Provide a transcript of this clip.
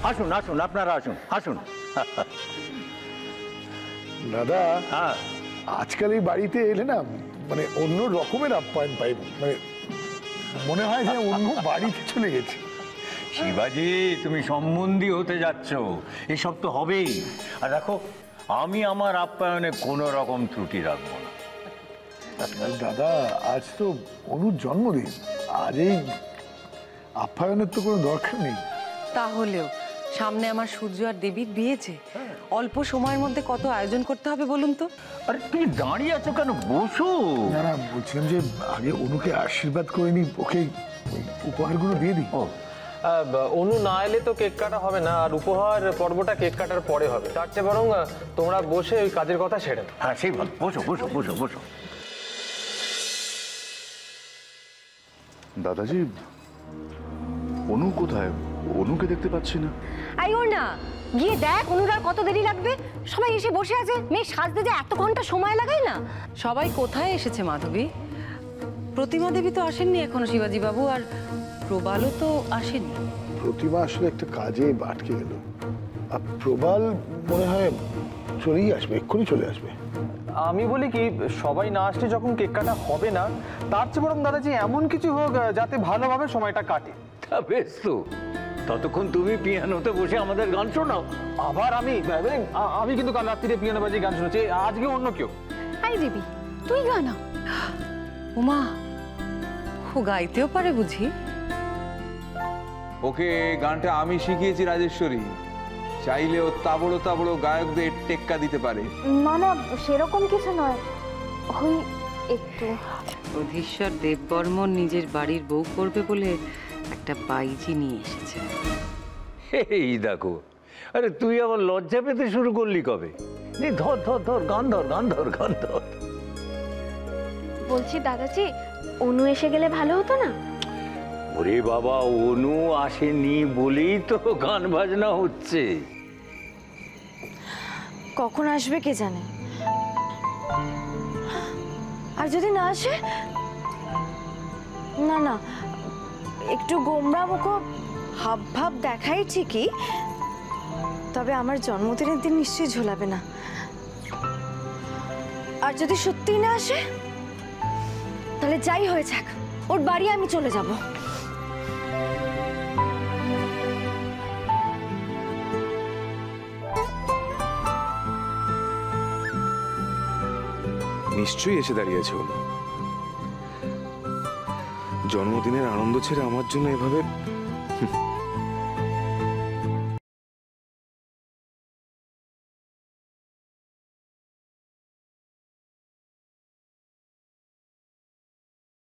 আসুন আসুন, আপনারা আসুন আসুন। দাদা, হ্যাঁ, আজকাল এই বাড়িতে এলে না মানে অন্য রকমের আপ্যায়ন পাই, মানে মনে হয় যে অন্য বাড়িতে চলে গেছি। শিবাজি, তুমি সম্বন্ধী হতে যাচ্ছ, এসব তো হবেই। আর দেখো, আমি আমার আপ্যায়নে কোনো রকম ত্রুটি রাখবো না। দাদা, আজ তো অনুর জন্মদিন, আজ এই আপ্যায়নের তো কোনো দরকার নেই। তাহলেও সামনে আমার সূর্য আর দেবীর বিয়েছে, অল্প সময়ের মধ্যে কত আয়োজন করতে হবে বলুন তো। আরে তুমি দাঁড়িয়ে আছো কেন, বসো। না না, বলছিলাম যে আগে অনুকে আশীর্বাদ করে নি, ওকে উপহারগুলো দিয়ে দিই। ও, অনু না এলে তো কেক কাটা হবে না, আর উপহার পর্বটা কেক কাটার পরে হবে। তার চেয়ে বরং তোমরা বসে ওই কাজের কথা সেরে নাও। হ্যাঁ সেই ভালো, বসো বসো বসো বসো। দাদাজি, অনু কোথায়? অনুকে দেখতে পাচ্ছি না। আই ওর না, গিয়ে দেখ অনুর আর কত দেরি লাগবে। সবাই এসে বসে আছে, মেয়ে সাজতে যে এত ঘন্টা সময় লাগায় না। সবাই কোথায় এসেছে মাধবী? প্রতিমা দেবী তো আসেননি এখনো শিবাজি বাবু, আর প্রবালও তো আসেনি। প্রতিমা আসলে একটা কাজে আটকে গেল, আর প্রবাল মনে হয় চলেই আসবে, এক্ষুনি চলে আসবে। আমি বলি কি, সবাই না আসলে যখন কেক কাটা হবে না, তার চেয়ে বরং দাদাজি এমন কিছু হোক যাতে ভালোভাবে সময়টা কাটে। তা বেশ তো, ততক্ষণ তুমি পিয়ানোতে বসে আমাদের গান শোনাও। আবার আমি কিন্তু কাল রাত্রিরে পিয়ানো বাজিয়ে গান শুনেছি, আজকে অন্য কেউ। আই দেবী, তুই গানা। উমা, ও গাইতেও পারে বুঝি? ওকে গানটা আমি শিখিয়েছি রাজেশ্বরী, চাইলে ও তাবড়ো তাবড়ো গায়কদের টেক্কা দিতে পারে। না না, সেরকম কিছু নয়, ওই একটু। অধীশ্বর দেববর্মন নিজের বাড়ির বউ করবে বলে একটা বাইজি নিয়ে এসেছে। এই দেখো, আরে তুই আবার লজ্জা পেতে শুরু করলি কবে? ধর ধর ধর, গান ধর গান ধর গান ধর। বলছি দাদাজি, অনু এসে গেলে ভালো হতো না? ওরে বাবা, অনু আসেনি বলেই তো গান বাজনা হচ্ছে। কখন আসবে কে জানে। আর যদি না আসে? না না, একটু গোমরা মুখো হাব ভাব দেখাই ঠিকই, তবে আমার জন্মদিনের দিন নিশ্চয়ই ঝোলাবে না। আর যদি সত্যিই না আসে, তাহলে যাই হয়ে যাক, ওর বাড়ি আমি চলে যাব। নিশ্চয়ই এসে দাঁড়িয়েছে হলো। জন্মদিনের আনন্দ ছেড়ে আমার জন্য এভাবে